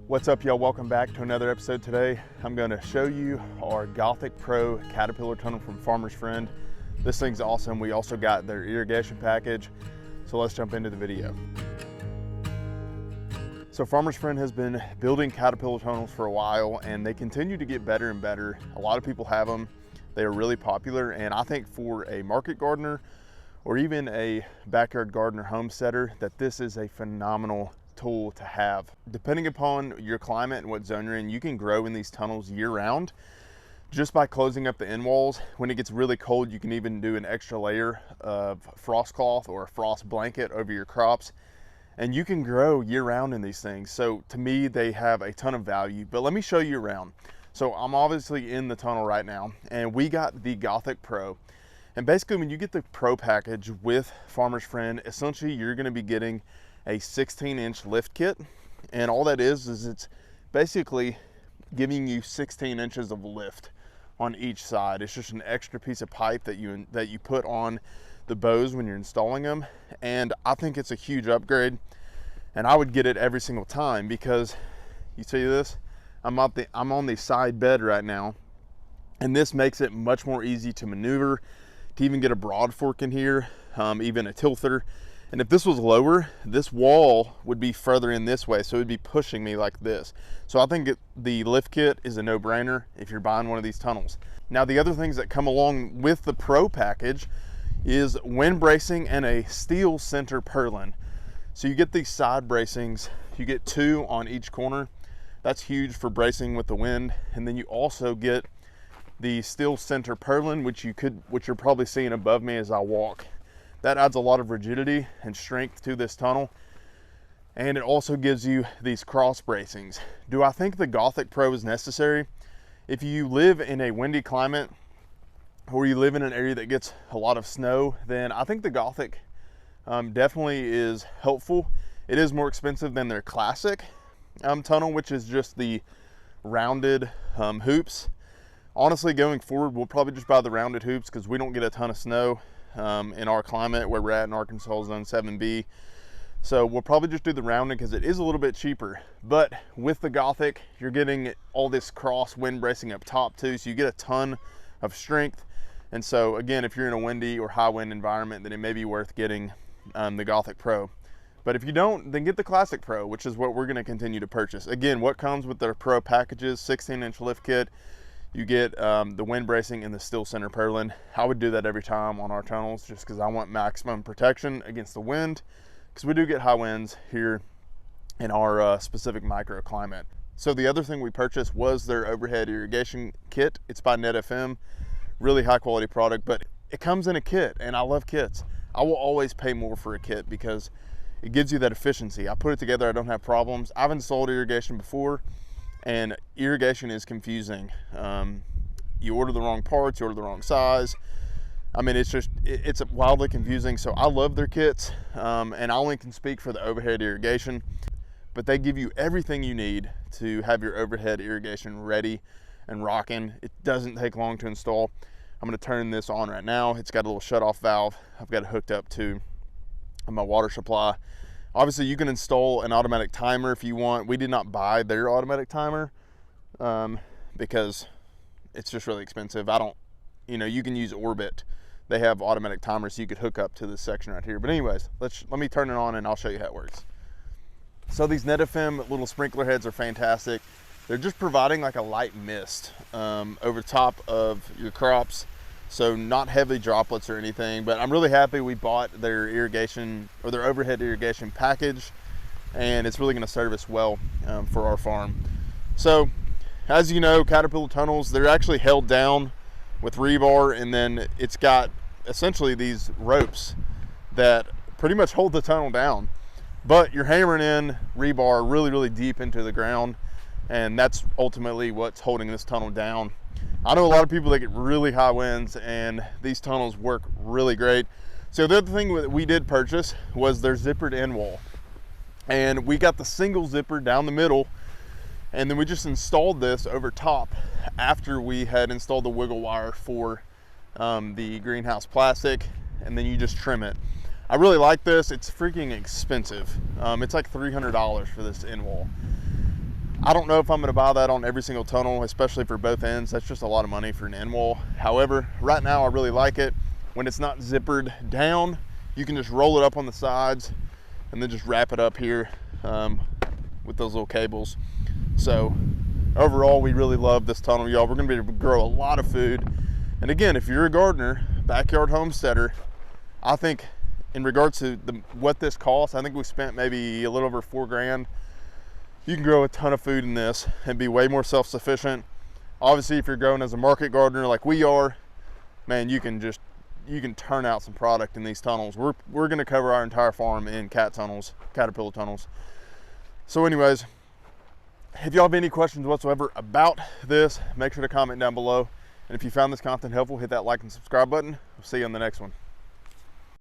What's up, y'all? Welcome back to another episode. Today I'm going to show you our Gothic Pro Caterpillar tunnel from Farmer's Friend. This thing's awesome. We also got their irrigation package, so let's jump into the video. So Farmer's Friend has been building Caterpillar tunnels for a while, and they continue to get better and better. A lot of people have them. They are really popular, and I think for a market gardener or even a backyard gardener homesteader that this is a phenomenal tool to have. Depending upon your climate and what zone you're in, you can grow in these tunnels year round just by closing up the end walls. When it gets really cold, you can even do an extra layer of frost cloth or a frost blanket over your crops, and you can grow year round in these things. So to me, they have a ton of value, but let me show you around. So I'm obviously in the tunnel right now, and we got the Gothic Pro. And basically when you get the Pro package with Farmer's Friend, essentially you're gonna be getting a 16-inch lift kit, and all that is it's basically giving you 16 inches of lift on each side. It's just an extra piece of pipe that you put on the bows when you're installing them, and I think it's a huge upgrade, and I would get it every single time because you see this, I'm on the side bed right now, and this makes it much more easy to maneuver, to even get a broad fork in here, even a tilther. And if this was lower, this wall would be further in this way, so it would be pushing me like this. So I think the lift kit is a no-brainer if you're buying one of these tunnels. Now, the other things that come along with the Pro package is wind bracing and a steel center purlin. So you get these side bracings, you get 2 on each corner. That's huge for bracing with the wind. And then you also get the steel center purlin, which you're probably seeing above me as I walk. That adds a lot of rigidity and strength to this tunnel, and it also gives you these cross bracings. Do I think the Gothic Pro is necessary? If you live in a windy climate or you live in an area that gets a lot of snow, then I think the Gothic definitely is helpful. It is more expensive than their classic tunnel, which is just the rounded hoops. Honestly, going forward, we'll probably just buy the rounded hoops because we don't get a ton of snow in our climate where we're at in Arkansas, zone 7B. So we'll probably just do the rounding because it is a little bit cheaper. But with the Gothic, you're getting all this cross wind bracing up top too, so you get a ton of strength. And so again, if you're in a windy or high wind environment, then it may be worth getting the Gothic Pro. But if you don't, then get the Classic Pro, which is what we're going to continue to purchase. Again, what comes with their Pro packages: 16-inch lift kit. You get the wind bracing and the steel center purlin. I would do that every time on our tunnels just because I want maximum protection against the wind, because we do get high winds here in our specific microclimate. So the other thing we purchased was their overhead irrigation kit. It's by NetFM, really high quality product, but it comes in a kit, and I love kits. I will always pay more for a kit because it gives you that efficiency. I put it together, I don't have problems. I've installed irrigation before, and irrigation is confusing. You order the wrong parts, you order the wrong size. I mean, it's wildly confusing. So I love their kits, and I only can speak for the overhead irrigation, but they give you everything you need to have your overhead irrigation ready and rocking. It doesn't take long to install. I'm gonna turn this on right now. It's got a little shut-off valve. I've got it hooked up to my water supply. Obviously, you can install an automatic timer if you want. We did not buy their automatic timer because it's just really expensive. You can use Orbit. They have automatic timers, so you could hook up to this section right here. But anyways, let me turn it on and I'll show you how it works. So these NetFM little sprinkler heads are fantastic. They're just providing like a light mist over top of your crops. So not heavy droplets or anything, but I'm really happy we bought their irrigation or their overhead irrigation package, and it's really going to serve us well for our farm. So as you know, Caterpillar tunnels, they're actually held down with rebar, and then it's got essentially these ropes that pretty much hold the tunnel down, but you're hammering in rebar really, really deep into the ground, and that's ultimately what's holding this tunnel down. I know a lot of people that get really high winds, and these tunnels work really great. So the other thing that we did purchase was their zippered end wall. And we got the single zipper down the middle, and then we just installed this over top after we had installed the wiggle wire for the greenhouse plastic, and then you just trim it. I really like this. It's freaking expensive. It's like $300 for this end wall. I don't know if I'm gonna buy that on every single tunnel, especially for both ends. That's just a lot of money for an end wall. However, right now I really like it. When it's not zippered down, you can just roll it up on the sides and then just wrap it up here with those little cables. So overall, we really love this tunnel, y'all. We're gonna be able to grow a lot of food. And again, if you're a gardener, backyard homesteader, I think in regards to what this costs, I think we spent maybe a little over $4 grand. You can grow a ton of food in this and be way more self-sufficient. Obviously, if you're growing as a market gardener like we are, man, you can turn out some product in these tunnels. We're gonna cover our entire farm in caterpillar tunnels. So anyways, if y'all have any questions whatsoever about this, make sure to comment down below. And if you found this content helpful, hit that like and subscribe button. We'll see you on the next one.